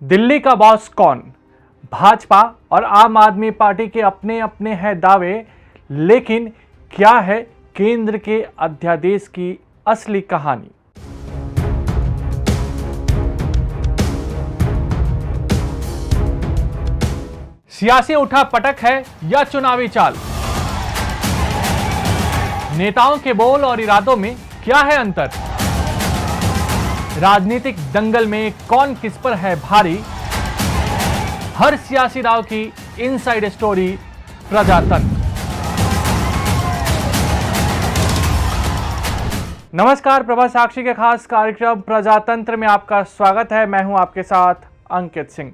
दिल्ली का बॉस कौन? भाजपा और आम आदमी पार्टी के अपने अपने हैं दावे, लेकिन क्या है केंद्र के अध्यादेश की असली कहानी? सियासी उठापटक है या चुनावी चाल? नेताओं के बोल और इरादों में क्या है अंतर? राजनीतिक दंगल में कौन किस पर है भारी? हर सियासी दांव की इनसाइड स्टोरी प्रजातंत्र। नमस्कार, प्रभा साक्षी के खास कार्यक्रम प्रजातंत्र में आपका स्वागत है। मैं हूं आपके साथ अंकित सिंह।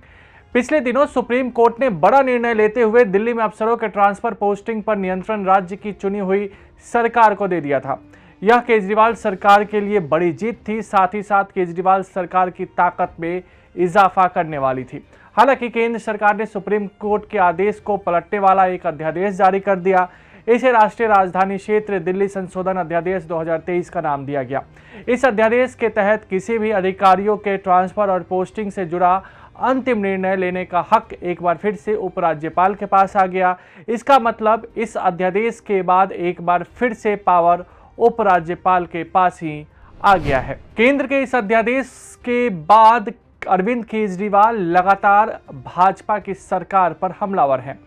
पिछले दिनों सुप्रीम कोर्ट ने बड़ा निर्णय लेते हुए दिल्ली में अफसरों के ट्रांसफर पोस्टिंग पर नियंत्रण राज्य की चुनी हुई सरकार को दे दिया था। यह केजरीवाल सरकार के लिए बड़ी जीत थी, साथ ही साथ केजरीवाल सरकार की ताकत में इजाफा करने वाली थी। हालांकि केंद्र सरकार ने सुप्रीम कोर्ट के आदेश को पलटने वाला एक अध्यादेश जारी कर दिया। इसे राष्ट्रीय राजधानी क्षेत्र दिल्ली संशोधन अध्यादेश 2023 का नाम दिया गया। इस अध्यादेश के तहत किसी भी अधिकारियों के ट्रांसफर और पोस्टिंग से जुड़ा अंतिम निर्णय लेने का हक एक बार फिर से उपराज्यपाल के पास आ गया। इसका मतलब इस अध्यादेश के बाद एक बार फिर से पावर उपराज्यपाल के पास ही आ गया है। केंद्र के इस अध्यादेश के बाद अरविंद केजरीवाल लगातार भाजपा की सरकार पर हमलावर हैं।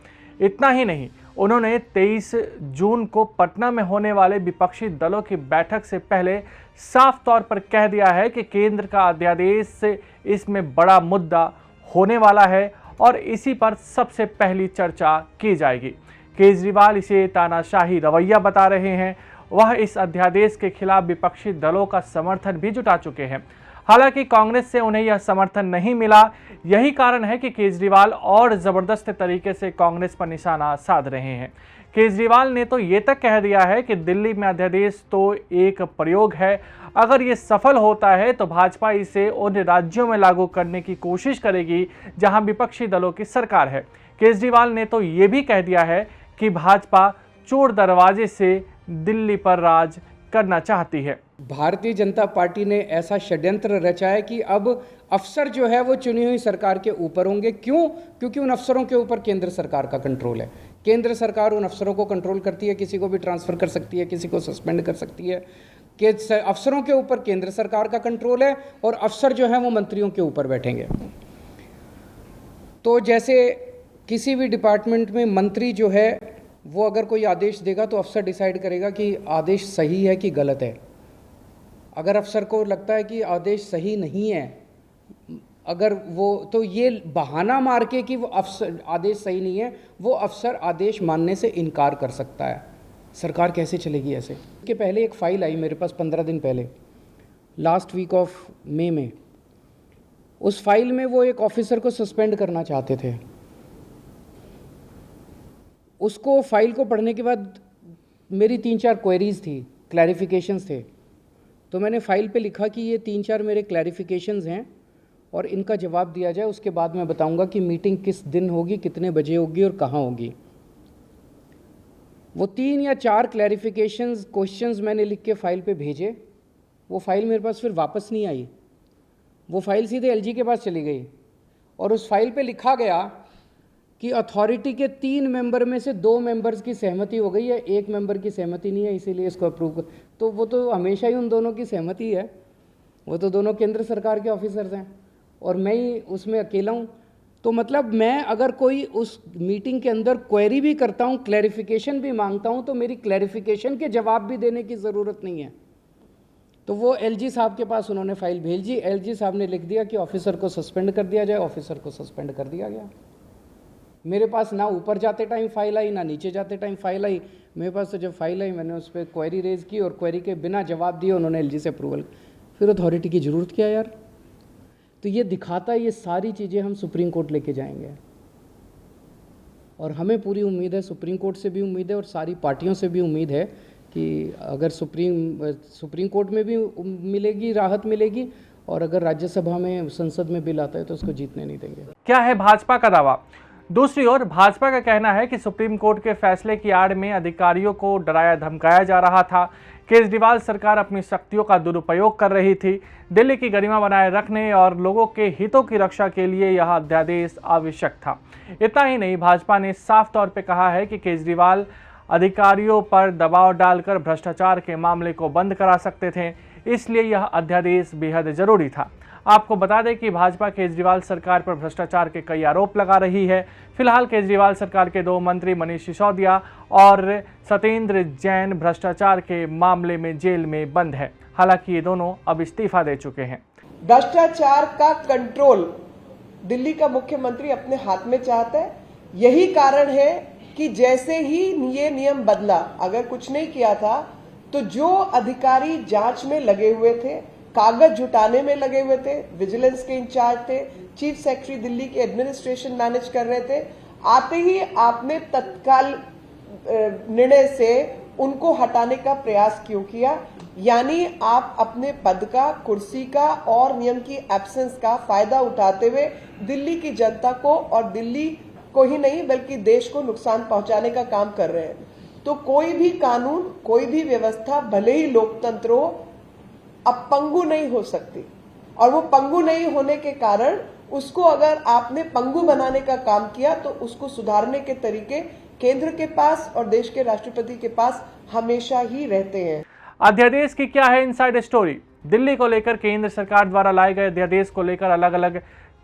इतना ही नहीं, उन्होंने 23 जून को पटना में होने वाले विपक्षी दलों की बैठक से पहले साफ तौर पर कह दिया है कि केंद्र का अध्यादेश इसमें बड़ा मुद्दा होने वाला है और इसी पर सबसे पहली चर्चा की जाएगी। केजरीवाल इसे तानाशाही रवैया बता रहे हैं। वह इस अध्यादेश के खिलाफ विपक्षी दलों का समर्थन भी जुटा चुके हैं। हालांकि कांग्रेस से उन्हें यह समर्थन नहीं मिला। यही कारण है कि केजरीवाल और जबरदस्त तरीके से कांग्रेस पर निशाना साध रहे हैं। केजरीवाल ने तो ये तक कह दिया है कि दिल्ली में अध्यादेश तो एक प्रयोग है, अगर ये सफल होता है तो भाजपा इसे उन राज्यों में लागू करने की कोशिश करेगी जहां विपक्षी दलों की सरकार है। केजरीवाल ने तो ये भी कह दिया है कि भाजपा चोर दरवाजे से दिल्ली पर राज करना चाहती है। भारतीय जनता पार्टी ने ऐसा षड्यंत्र रचा है कि अब अफसर जो है वो चुनी हुई सरकार के ऊपर होंगे। क्यों? क्योंकि उन अफसरों के ऊपर केंद्र सरकार का कंट्रोल है। केंद्र सरकार उन अफसरों को कंट्रोल करती है, किसी को भी ट्रांसफर कर सकती है, किसी को सस्पेंड कर सकती है। कि अफसरों के ऊपर केंद्र सरकार का कंट्रोल है और अफसर जो है वो मंत्रियों के ऊपर बैठेंगे। तो जैसे किसी भी डिपार्टमेंट में मंत्री जो है वो अगर कोई आदेश देगा तो अफसर डिसाइड करेगा कि आदेश सही है कि गलत है। अगर अफसर को लगता है कि आदेश सही नहीं है, अगर वो तो ये बहाना मार के कि वो अफसर आदेश सही नहीं है, वो अफसर आदेश मानने से इनकार कर सकता है। सरकार कैसे चलेगी ऐसे? इसके पहले एक फ़ाइल आई मेरे पास 15 दिन पहले, लास्ट वीक ऑफ मई में। उस फाइल में वो एक ऑफिसर को सस्पेंड करना चाहते थे। उसको फाइल को पढ़ने के बाद मेरी 3-4 क्वेरीज थी, क्लैरिफिकेशंस थे। तो मैंने फाइल पे लिखा कि ये 3-4 मेरे क्लैरिफिकेशंस हैं और इनका जवाब दिया जाए। उसके बाद मैं बताऊंगा कि मीटिंग किस दिन होगी, कितने बजे होगी और कहाँ होगी। वो 3 या 4 क्लैरिफिकेशंस क्वेश्चंस मैंने लिख के फाइल पे भेजे। वो फाइल मेरे पास फिर वापस नहीं आई। वो फाइल सीधे एलजी के पास चली गई और उस फाइल पे लिखा गया कि अथॉरिटी के 3 मेंबर में से 2 मेंबर्स की सहमति हो गई है, 1 मेंबर की सहमति नहीं है, इसीलिए इसको अप्रूव कर। तो वो तो हमेशा ही उन दोनों की सहमति है, वो तो दोनों केंद्र सरकार के ऑफिसर्स हैं और मैं ही उसमें अकेला हूँ। तो मतलब मैं अगर कोई उस मीटिंग के अंदर क्वेरी भी करता हूँ, क्लैरिफिकेशन भी मांगता हूँ, तो मेरी क्लैरिफिकेशन के जवाब भी देने की ज़रूरत नहीं है। तो वो एलजी साहब के पास उन्होंने फाइल भेजी। एलजी साहब ने लिख दिया कि ऑफिसर को सस्पेंड कर दिया जाए। ऑफिसर को सस्पेंड कर दिया गया। मेरे पास ना ऊपर जाते टाइम फाइल आई, ना नीचे जाते टाइम फाइल आई। मेरे पास तो जब फाइल आई मैंने उस पर क्वेरी रेज की और क्वेरी के बिना जवाब दिए उन्होंने एलजी से अप्रूवल। फिर अथॉरिटी की ज़रूरत क्या यार? तो ये दिखाता है, ये सारी चीज़ें हम सुप्रीम कोर्ट लेके जाएंगे और हमें पूरी उम्मीद है, सुप्रीम कोर्ट से भी उम्मीद है और सारी पार्टियों से भी उम्मीद है कि अगर सुप्रीम कोर्ट में भी मिलेगी, राहत मिलेगी और अगर राज्यसभा में, संसद में बिल आता है तो उसको जीतने नहीं देंगे। क्या है भाजपा का दावा? दूसरी ओर भाजपा का कहना है कि सुप्रीम कोर्ट के फैसले की आड़ में अधिकारियों को डराया धमकाया जा रहा था। केजरीवाल सरकार अपनी शक्तियों का दुरुपयोग कर रही थी। दिल्ली की गरिमा बनाए रखने और लोगों के हितों की रक्षा के लिए यह अध्यादेश आवश्यक था। इतना ही नहीं, भाजपा ने साफ तौर पर कहा है कि केजरीवाल अधिकारियों पर दबाव डालकर भ्रष्टाचार के मामले को बंद करा सकते थे, इसलिए यह अध्यादेश बेहद जरूरी था। आपको बता दें कि भाजपा केजरीवाल सरकार पर भ्रष्टाचार के कई आरोप लगा रही है। फिलहाल केजरीवाल सरकार के 2 मंत्री मनीष सिसोदिया और सत्येंद्र जैन भ्रष्टाचार के मामले में जेल में बंद है। हालांकि ये दोनों अब इस्तीफा दे चुके हैं। भ्रष्टाचार का कंट्रोल दिल्ली का मुख्यमंत्री अपने हाथ में चाहता है। यही कारण है कि जैसे ही ये नियम बदला, अगर कुछ नहीं किया था तो जो अधिकारी जांच में लगे हुए थे, कागज जुटाने में लगे हुए थे, विजिलेंस के इंचार्ज थे, चीफ सेक्रेटरी दिल्ली के एडमिनिस्ट्रेशन मैनेज कर रहे थे, आते ही आपने तत्काल निर्णय से उनको हटाने का प्रयास क्यों किया? यानी आप अपने पद का, कुर्सी का और नियम की एब्सेंस का फायदा उठाते हुए दिल्ली की जनता को और दिल्ली को ही नहीं बल्कि देश को नुकसान पहुंचाने का काम कर रहे हैं। तो कोई भी कानून, कोई भी व्यवस्था, भले ही लोकतंत्र हो, अब पंगु नहीं हो सकती। और वो पंगु नहीं होने के कारण उसको अगर आपने पंगु बनाने का काम किया तो उसको सुधारने के तरीके केंद्र के पास और देश के राष्ट्रपति के पास हमेशा ही रहते हैं। अध्यादेश की क्या है इनसाइड स्टोरी? दिल्ली को लेकर केंद्र सरकार द्वारा लाए गए अध्यादेश को लेकर अलग अलग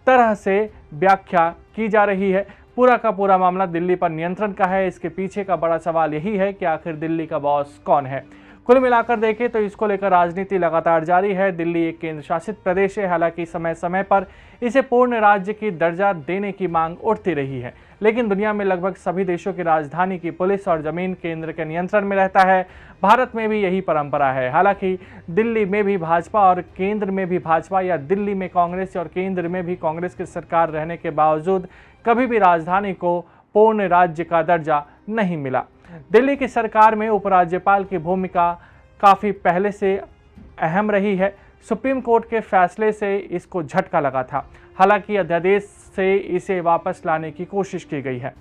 तरह से व्याख्या की जा रही है। पूरा का पूरा मामला दिल्ली पर नियंत्रण का है। इसके पीछे का बड़ा सवाल यही है कि आखिर दिल्ली का बॉस कौन है। कुल मिलाकर देखें तो इसको लेकर राजनीति लगातार जारी है। दिल्ली एक केंद्र शासित प्रदेश है, हालांकि समय समय पर इसे पूर्ण राज्य की दर्जा देने की मांग उठती रही है, लेकिन दुनिया में लगभग सभी देशों की राजधानी की पुलिस और जमीन केंद्र के नियंत्रण में रहता है। भारत में भी यही परंपरा है। हालांकि दिल्ली में भी भाजपा और केंद्र में भी भाजपा, या दिल्ली में कांग्रेस और केंद्र में भी कांग्रेस की सरकार रहने के बावजूद कभी भी राजधानी को पूर्ण राज्य का दर्जा नहीं मिला। दिल्ली की सरकार में उपराज्यपाल की भूमिका काफ़ी पहले से अहम रही है। सुप्रीम कोर्ट के फैसले से इसको झटका लगा था। हालांकि अध्यादेश से इसे वापस लाने की कोशिश की गई है।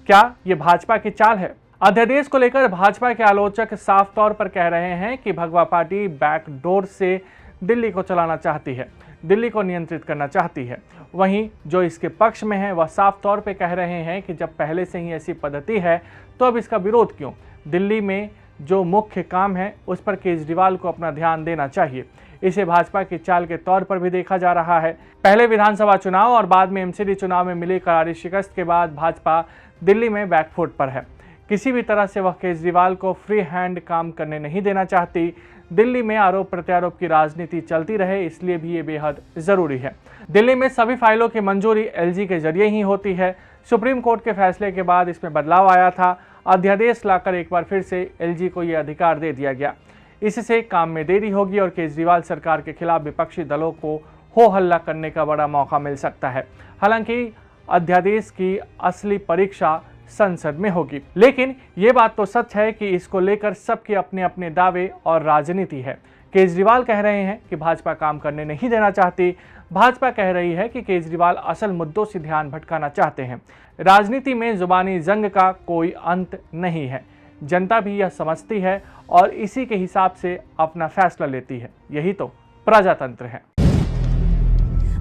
क्या ये भाजपा की चाल है? अध्यादेश को लेकर भाजपा के आलोचक साफ तौर पर कह रहे हैं कि भगवा पार्टी बैकडोर से दिल्ली को चलाना चाहती है, दिल्ली को नियंत्रित करना चाहती है। वहीं जो इसके पक्ष में है वह साफ तौर पे कह रहे हैं कि जब पहले से ही ऐसी पद्धति है तो अब इसका विरोध क्यों? दिल्ली में जो मुख्य काम है उस पर केजरीवाल को अपना ध्यान देना चाहिए। इसे भाजपा की चाल के तौर पर भी देखा जा रहा है। पहले विधानसभा चुनाव और बाद में एमसीडी चुनाव में मिली करारी शिकस्त के बाद भाजपा दिल्ली में बैकफुट पर है। किसी भी तरह से वह केजरीवाल को फ्री हैंड काम करने नहीं देना चाहती। दिल्ली में आरोप प्रत्यारोप की राजनीति चलती रहे, इसलिए भी ये बेहद ज़रूरी है। दिल्ली में सभी फाइलों की मंजूरी एलजी के जरिए ही होती है। सुप्रीम कोर्ट के फैसले के बाद इसमें बदलाव आया था। अध्यादेश लाकर एक बार फिर से एलजी को ये अधिकार दे दिया गया। इससे काम में देरी होगी और केजरीवाल सरकार के खिलाफ विपक्षी दलों को हो हल्ला करने का बड़ा मौका मिल सकता है। हालांकि अध्यादेश की असली परीक्षा संसद में होगी, लेकिन ये बात तो सच है कि इसको लेकर सबके अपने अपने दावे और राजनीति है। केजरीवाल कह रहे हैं कि भाजपा काम करने नहीं देना चाहती। भाजपा कह रही है कि केजरीवाल असल मुद्दों से ध्यान भटकाना चाहते हैं। राजनीति में जुबानी जंग का कोई अंत नहीं है। जनता भी यह समझती है और इसी के हिसाब से अपना फैसला लेती है। यही तो प्रजातंत्र है।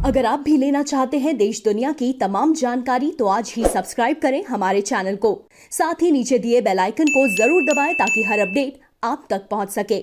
अगर आप भी लेना चाहते हैं देश दुनिया की तमाम जानकारी तो आज ही सब्सक्राइब करें हमारे चैनल को। साथ ही नीचे दिए बेल आइकन को जरूर दबाएं ताकि हर अपडेट आप तक पहुंच सके।